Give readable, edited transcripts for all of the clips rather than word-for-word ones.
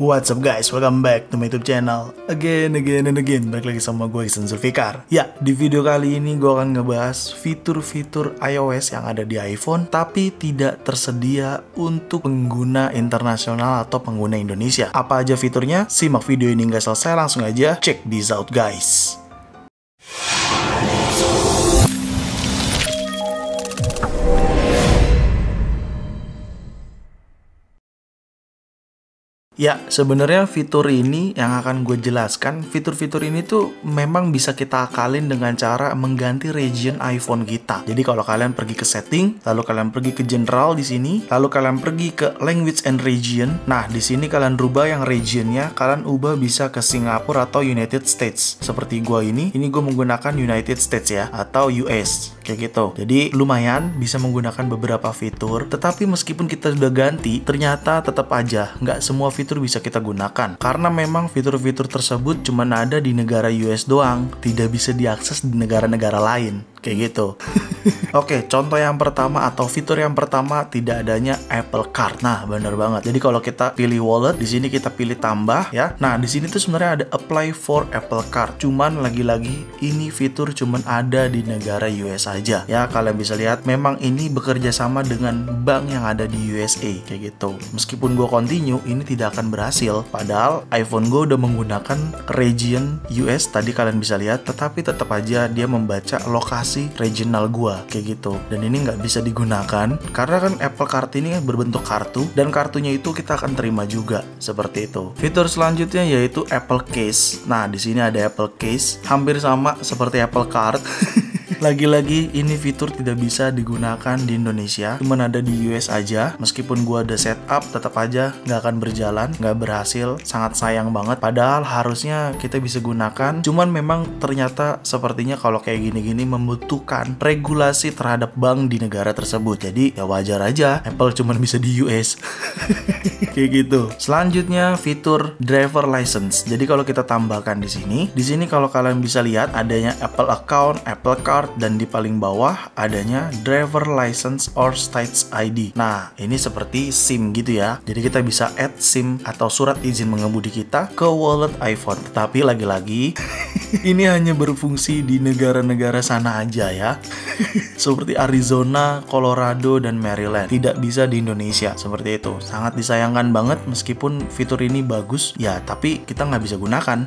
What's up guys, welcome back to my YouTube channel Again. Balik lagi sama gue, Ihsan Zulfikar. Ya, di video kali ini gue akan ngebahas fitur-fitur iOS yang ada di iPhone tapi tidak tersedia untuk pengguna internasional atau pengguna Indonesia. Apa aja fiturnya? Simak video ini nggak selesai, langsung aja check this out guys. Ya, sebenarnya fitur ini yang akan gue jelaskan, fitur-fitur ini tuh memang bisa kita akalin dengan cara mengganti region iPhone kita. Jadi kalau kalian pergi ke setting, lalu kalian pergi ke general di sini, lalu kalian pergi ke language and region. Nah, di sini kalian rubah yang regionnya, kalian ubah bisa ke Singapura atau United States. Seperti gue ini gue menggunakan United States ya, atau US. Kayak gitu. Jadi lumayan bisa menggunakan beberapa fitur. Tetapi meskipun kita sudah ganti, ternyata tetap aja nggak semua fitur bisa kita gunakan. Karena memang fitur-fitur tersebut cuma ada di negara US doang, tidak bisa diakses di negara-negara lain. Kayak gitu. Oke, contoh yang pertama atau fitur yang pertama, tidak adanya Apple Card. Nah, bener banget. Jadi kalau kita pilih wallet, di sini kita pilih tambah ya. Nah, di sini tuh sebenarnya ada apply for Apple Card. Cuman lagi-lagi ini fitur cuman ada di negara US aja. Ya, kalian bisa lihat memang ini bekerja sama dengan bank yang ada di USA kayak gitu. Meskipun gue continue, ini tidak akan berhasil. Padahal iPhone gue udah menggunakan region US tadi kalian bisa lihat, tetapi tetap aja dia membaca lokasi regional gua kayak gitu, dan ini nggak bisa digunakan karena kan Apple Card ini berbentuk kartu dan kartunya itu kita akan terima juga seperti itu. Fitur selanjutnya yaitu Apple Case. Nah, di sini ada Apple Case, hampir sama seperti Apple Card. Lagi-lagi ini fitur tidak bisa digunakan di Indonesia, cuman ada di US aja. Meskipun gua ada setup, tetap aja nggak akan berjalan, nggak berhasil. Sangat sayang banget. Padahal harusnya kita bisa gunakan. Cuman memang ternyata sepertinya kalau kayak gini-gini membutuhkan regulasi terhadap bank di negara tersebut. Jadi ya wajar aja Apple cuman bisa di US. Kayak gitu. Selanjutnya fitur driver license. Jadi kalau kita tambahkan di sini kalau kalian bisa lihat adanya Apple Account, Apple Card, dan di paling bawah adanya driver license or state ID. Nah, ini seperti SIM gitu ya. Jadi kita bisa add SIM atau surat izin mengemudi kita ke wallet iPhone. Tetapi lagi-lagi ini hanya berfungsi di negara-negara sana aja ya. Seperti Arizona, Colorado, dan Maryland. Tidak bisa di Indonesia seperti itu. Sangat disayangkan banget meskipun fitur ini bagus ya, tapi kita nggak bisa gunakan.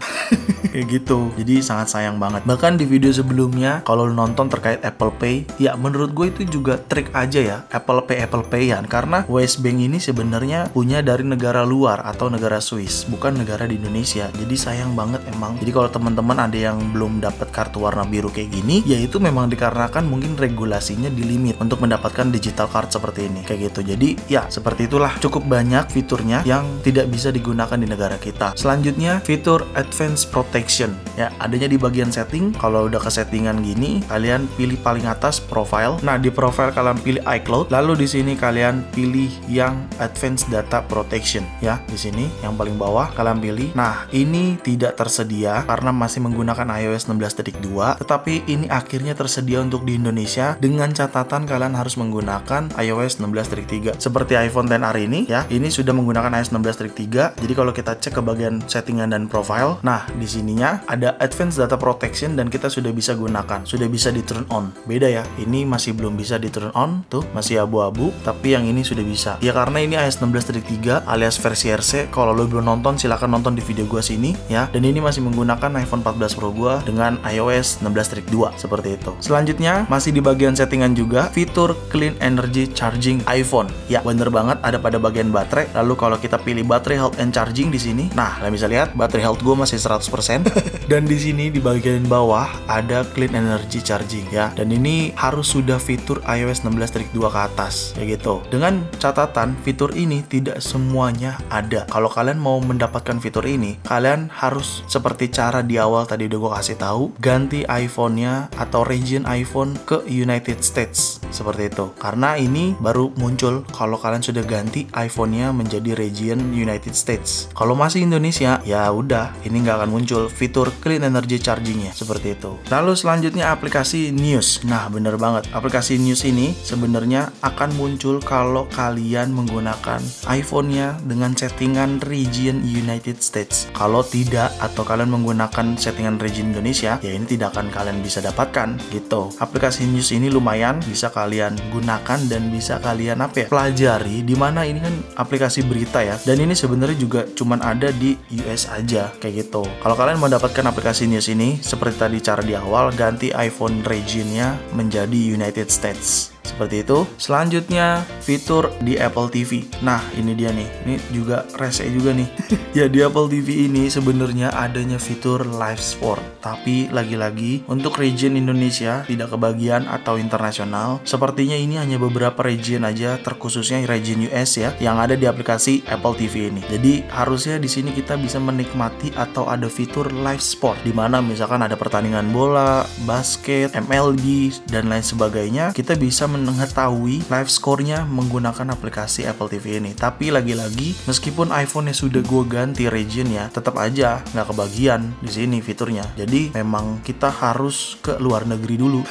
Kayak gitu. Jadi sangat sayang banget. Bahkan di video sebelumnya kalau nonton terkait Apple Pay, ya menurut gue itu juga trik aja ya, Apple Pay-an, karena US Bank ini sebenarnya punya dari negara luar atau negara Swiss, bukan negara di Indonesia. Jadi sayang banget emang. Jadi kalau teman-teman ada yang belum dapat kartu warna biru kayak gini, ya itu memang dikarenakan mungkin regulasinya di limit untuk mendapatkan digital card seperti ini kayak gitu. Jadi ya seperti itulah, cukup banyak fiturnya yang tidak bisa digunakan di negara kita. Selanjutnya fitur Advanced Protection ya, adanya di bagian setting. Kalau udah ke settingan gini, kalian pilih paling atas profile. Nah, di profile kalian pilih iCloud, lalu di sini kalian pilih yang Advanced Data Protection ya. Di sini yang paling bawah kalian pilih. Nah, ini tidak tersedia karena masih menggunakan iOS 16.2, tetapi ini akhirnya tersedia untuk di Indonesia dengan catatan kalian harus menggunakan iOS 16.3. Seperti iPhone XR ini ya, ini sudah menggunakan iOS 16.3. Jadi kalau kita cek ke bagian settingan dan profile, nah di sininya ada Advanced Data Protection dan kita sudah bisa gunakan, sudah bisa di turn on. Beda ya, ini masih belum bisa di turn on, tuh masih abu-abu, tapi yang ini sudah bisa. Ya karena ini iOS 16.3 alias versi RC. Kalau lo belum nonton, silahkan nonton di video gua sini ya. Dan ini masih menggunakan iPhone 14 Pro gua dengan iOS 16.2 seperti itu. Selanjutnya masih di bagian settingan juga, fitur Clean Energy Charging iPhone. Ya bener banget, ada pada bagian baterai. Lalu kalau kita pilih baterai health and charging di sini, nah kalian bisa lihat baterai health gua masih 100%. Dan di sini di bagian bawah ada Clean Energy Charging ya. Dan ini harus sudah fitur iOS 16.2 ke atas kayak gitu. Dengan catatan fitur ini tidak semuanya ada. Kalau kalian mau mendapatkan fitur ini, kalian harus seperti cara di awal tadi tadi udah gue kasih tahu, ganti iPhone-nya atau region iPhone ke United States seperti itu. Karena ini baru muncul kalau kalian sudah ganti iPhone-nya menjadi region United States. Kalau masih Indonesia, ya udah, ini nggak akan muncul fitur clean energy charging-nya seperti itu. Lalu selanjutnya aplikasi News. Nah, bener banget. Aplikasi News ini sebenarnya akan muncul kalau kalian menggunakan iPhone-nya dengan settingan region United States. Kalau tidak atau kalian menggunakan settingan region Indonesia, ya ini tidak akan kalian bisa dapatkan gitu. Aplikasi News ini lumayan bisa kalian gunakan dan bisa kalian pelajari, dimana ini kan aplikasi berita ya, dan ini sebenarnya juga cuman ada di US aja kayak gitu. Kalau kalian mau dapatkan aplikasi News ini, seperti tadi cara di awal, ganti iPhone region-nya menjadi United States. Seperti itu. Selanjutnya fitur di Apple TV. Nah, ini dia nih. Ini juga rese juga nih. Ya, di Apple TV ini sebenarnya adanya fitur live sport. Tapi lagi-lagi untuk region Indonesia tidak kebagian atau internasional. Sepertinya ini hanya beberapa region aja, terkhususnya region US ya, yang ada di aplikasi Apple TV ini. Jadi harusnya di sini kita bisa menikmati atau ada fitur live sport, di mana misalkan ada pertandingan bola, basket, MLB dan lain sebagainya. Kita bisa mengetahui live score-nya menggunakan aplikasi Apple TV ini. Tapi lagi-lagi meskipun iPhone-nya sudah gue ganti region-nya, tetap aja nggak kebagian di sini fiturnya. Jadi memang kita harus ke luar negeri dulu.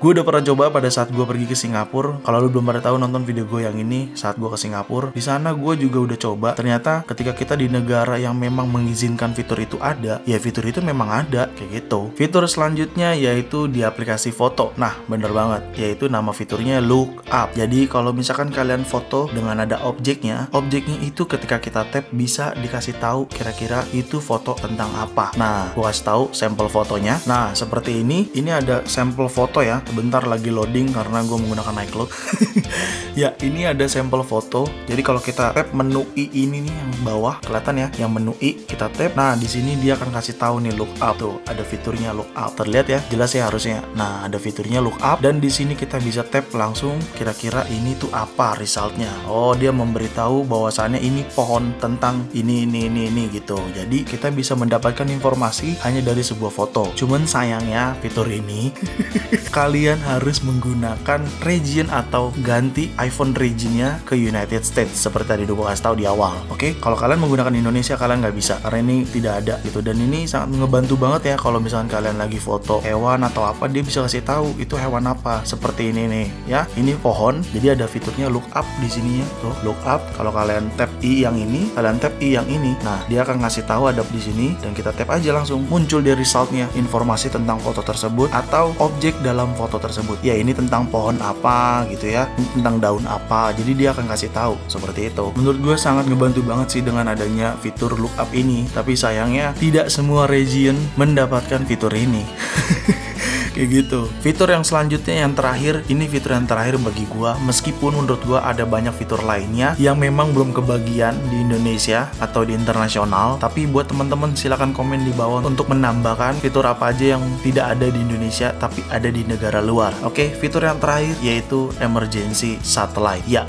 Gue udah pernah coba pada saat gue pergi ke Singapura. Kalau lu belum pada tahu, nonton video gue yang ini saat gue ke Singapura. Di sana gue juga udah coba. Ternyata ketika kita di negara yang memang mengizinkan fitur itu ada, ya fitur itu memang ada kayak gitu. Fitur selanjutnya yaitu di aplikasi foto. Nah, bener banget, yaitu nama fiturnya Look Up. Jadi kalau misalkan kalian foto dengan ada objeknya itu ketika kita tap bisa dikasih tahu kira-kira itu foto tentang apa. Nah, gue kasih tahu sampel fotonya. Nah, seperti ini ada sampel foto ya. Bentar lagi loading karena gue menggunakan iCloud. Ya, ini ada sampel foto. Jadi kalau kita tap menu I ini nih yang bawah kelihatan ya, yang menu I kita tap. Nah, di sini dia akan kasih tahu nih Look Up tuh, ada fiturnya Look Up. Terlihat ya, jelas ya harusnya. Nah, ada fiturnya Look Up dan di sini kita bisa tap langsung kira-kira ini tuh apa resultnya. Oh, dia memberitahu bahwasannya ini pohon tentang ini gitu. Jadi kita bisa mendapatkan informasi hanya dari sebuah foto. Cuman sayangnya fitur ini kalian harus menggunakan region atau ganti iPhone regionnya ke United States seperti tadi gue kasih tahu di awal. Oke, kalau kalian menggunakan Indonesia kalian nggak bisa karena ini tidak ada gitu. Dan ini sangat ngebantu banget ya kalau misalkan kalian lagi foto hewan atau apa, dia bisa kasih tahu itu hewan apa. Seperti ini nih ya, ini pohon. Jadi ada fiturnya Look Up di sini ya. Tuh, Look Up. Kalau kalian tap I yang ini, kalian tap I yang ini. Nah, dia akan ngasih tahu ada di sini dan kita tap aja langsung muncul di resultnya informasi tentang foto tersebut atau objek dalam foto tersebut. Ya, ini tentang pohon apa gitu ya, ini tentang daun apa. Jadi dia akan kasih tahu seperti itu. Menurut gue sangat ngebantu banget sih dengan adanya fitur Look Up ini. Tapi sayangnya tidak semua region mendapatkan fitur ini. Kayak gitu. Fitur yang selanjutnya yang terakhir, ini fitur yang terakhir bagi gua, meskipun menurut gua ada banyak fitur lainnya yang memang belum kebagian di Indonesia atau di internasional. Tapi buat teman-teman silakan komen di bawah untuk menambahkan fitur apa aja yang tidak ada di Indonesia tapi ada di negara luar. Oke, fitur yang terakhir yaitu emergency satellite. Ya,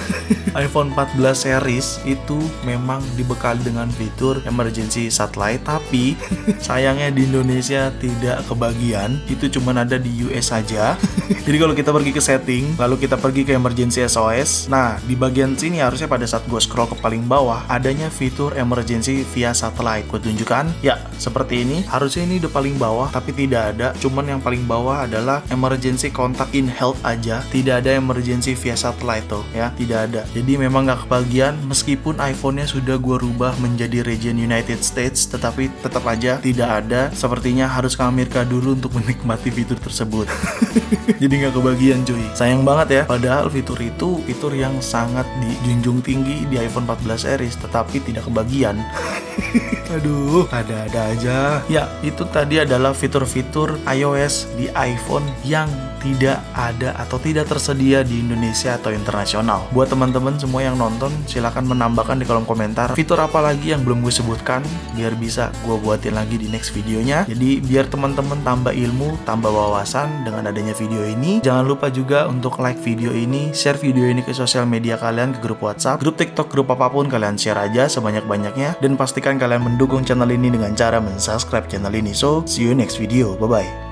iPhone 14 series itu memang dibekali dengan fitur emergency satellite, tapi sayangnya di Indonesia tidak kebagian. Itu cuma ada di US saja. Jadi kalau kita pergi ke setting, lalu kita pergi ke emergency SOS. Nah, di bagian sini harusnya pada saat gue scroll ke paling bawah adanya fitur emergency via satellite. Gue tunjukkan, ya seperti ini. Harusnya ini udah paling bawah, tapi tidak ada. Cuman yang paling bawah adalah emergency contact in health aja. Tidak ada emergency via satellite tuh, ya tidak ada. Jadi memang nggak kebagian. Meskipun iPhone-nya sudah gue rubah menjadi region United States, tetapi tetap aja tidak ada. Sepertinya harus ke Amerika dulu untuk menikmati fitur tersebut. Jadi nggak kebagian cuy. Sayang banget ya. Padahal fitur itu fitur yang sangat dijunjung tinggi di iPhone 14 series, tetapi tidak kebagian. Aduh, ada-ada aja. Ya, itu tadi adalah fitur-fitur iOS di iPhone yang tidak ada atau tidak tersedia di Indonesia atau internasional. Buat teman-teman semua yang nonton, silahkan menambahkan di kolom komentar fitur apa lagi yang belum gue sebutkan, biar bisa gue buatin lagi di next videonya. Jadi biar teman-teman tambah ilmu, tambah wawasan dengan adanya video ini. Jangan lupa juga untuk like video ini, share video ini ke sosial media kalian, ke grup WhatsApp, grup TikTok, grup apapun, kalian share aja sebanyak-banyaknya. Dan pastikan kalian mendukung channel ini dengan cara mensubscribe channel ini. So, see you next video. Bye-bye.